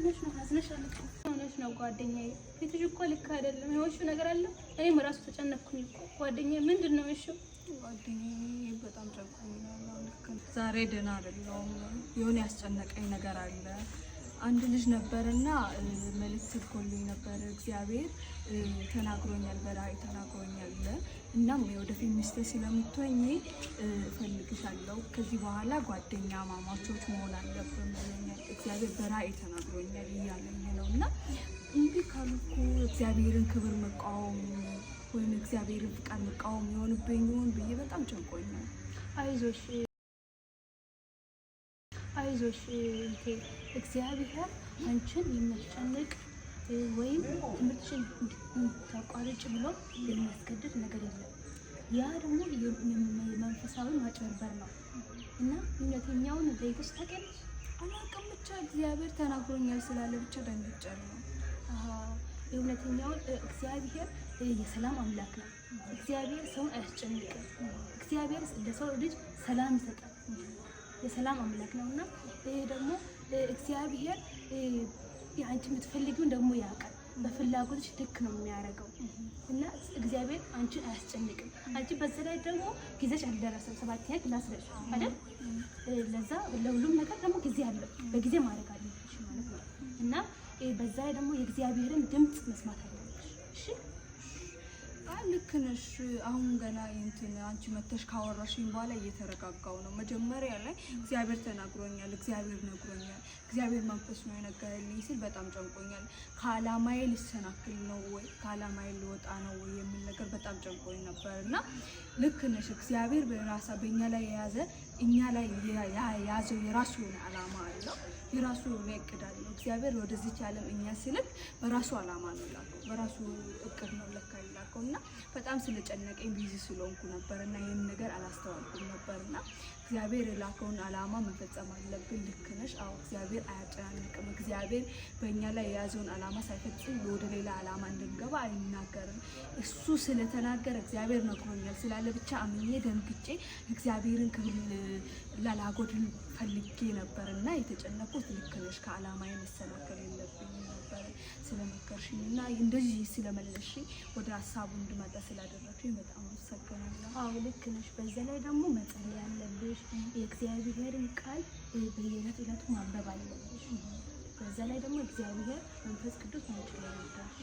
ምንሽ ነው ሀዝነሽ አለኩ ሆነሽ ነው ጓደኛዬ ፊትሽ እኮ ልክ አይደለም ይወሹ ነገር አለ እኔም ራሱ ተጨነቅኩኝ እኮ ጓደኛዬ ምንድነው እሺ ጓደኛዬ በጣም ጨንቆኛል ልክ ዛሬ ደህና አይደለሁም የሆነ ያስጨነቀኝ ነገር አለ አንድ ልጅ ነበርና መልእክት ልኮልኝ ነበር እግዚአብሔር ተናግሮኛል በራእይ ተናግሮኛል እናም ወደፊት ሚስቴ ስለምትሆኚ እፈልግሻለሁ ከዚህ በኋላ ጓደኛ ማማቾች መሆን አለብን እግዚአብሔር በራእይ ተናግሮኛል እያለኝ ነውና እንዴ ካልኩ እግዚአብሔርን ክብር መቃወም ወይም እግዚአብሔርን ፍቃድ መቃወም ይሆንብኝ ይሆን ብዬ በጣም ጨንቆኛል አይዞሽ እግዚአብሔር አንቺን የሚያስጨንቅ ወይም ትምህርትሽን እንድታቋርጭ ብሎ የሚያስገድድ ነገር የለም ያ ደግሞ መንፈሳዊ ማጭበርበር ነው እና እውነተኛውን ዘይትሽ ታውቂያለሽ አላውቅም ብቻ እግዚአብሔር ተናግሮኛል ስላለ ብቻ ደንግጫለሁ እውነተኛውን እግዚአብሔር የሰላም አምላክ ነው እግዚአብሔር ሰውን አያስጨንቅም እግዚአብሔር ለሰው ልጅ ሰላም ይሰጣል የሰላም አምላክ ነውና ይሄ ደግሞ እግዚአብሔር አንቺ የምትፈልጊውን ደግሞ ያውቃል በፍላጎትሽ ልክ ነው የሚያደርገው እና እግዚአብሔር አንቺን አያስጨንቅም አንቺ በዛ ላይ ደግሞ ጊዜሽ አልደረሰም 7ኛ ክላስ ነሽ አይደል ለዛ ለሁሉም ነገር ደግሞ ጊዜ አለው በጊዜ ማድረግ አለብሽ ማለት ነው እና በዛ ላይ ደግሞ የእግዚአብሔርን ድምጽ መስማት አለብሽ እሺ ልክ ነሽ አሁን ገና እንትን አንቺ መተሽ ካወራሽኝ በኋላ እየተረጋጋው ነው መጀመሪያ ላይ እግዚአብሔር ተናግሮኛል እግዚአብሔር ነግሮኛል እግዚአብሔር መንፈስ ነው የነገረልኝ ሲል በጣም ጨንቆኛል ከዓላማዬ ልሰናክል ነው ወይ ከዓላማዬ ልወጣ ነው ወይ የሚል ነገር በጣም ጨንቆኝ ነበርና ልክ ነሽ እግዚአብሔር በራሳ በእኛ ላይ የያዘ እኛ ላይ የያዘው የራሱ የሆነ ዓላማ አለው የራሱ የሆነ እቅድ አለው እግዚአብሔር ወደዚህ ዓለም እኛ ሲልክ በራሱ ዓላማ ነው ላከው በራሱ እቅድ ነው ለካ ይላከውና በጣም ስለጨነቀኝ ቢዚ ስለሆንኩ ነበርና ይሄን ነገር አላስተዋልኩም ነበርና እግዚአብሔር የላከውን ዓላማ መፈጸም አለብን ልክ ነሽ አዎ እግዚአብሔር አያጨናንቅም እግዚአብሔር በእኛ ላይ የያዘውን ዓላማ ሳይፈጽም ወደ ሌላ ዓላማ እንድንገባ አይናገርም እሱ ስለተናገረ እግዚአብሔር ነግሮኛል ስላለ ብቻ አምኜ ደንግጬ እግዚአብሔርን ክብር ላላጎድል ፈልጌ ነበርና የተጨነቁት ልክ ነሽ ከዓላማዬ መሰናከል የለብኝም ነበር ስለመከርሽኝና እንደዚህ ስለመለሽ ወደ ሐሳቡ እንድመጣ ስላደረግሽኝ በጣም አመሰግናለሁ አዎ ልክ ነሽ በዛ ላይ ደግሞ መጸለይ ያለብሽ የእግዚአብሔርን ቃል በየዕለት ዕለቱ ማንበብ አለብሽ በዛ ላይ ደግሞ እግዚአብሔር መንፈስ ቅዱስ አንቺ ላይ ይርዳሽ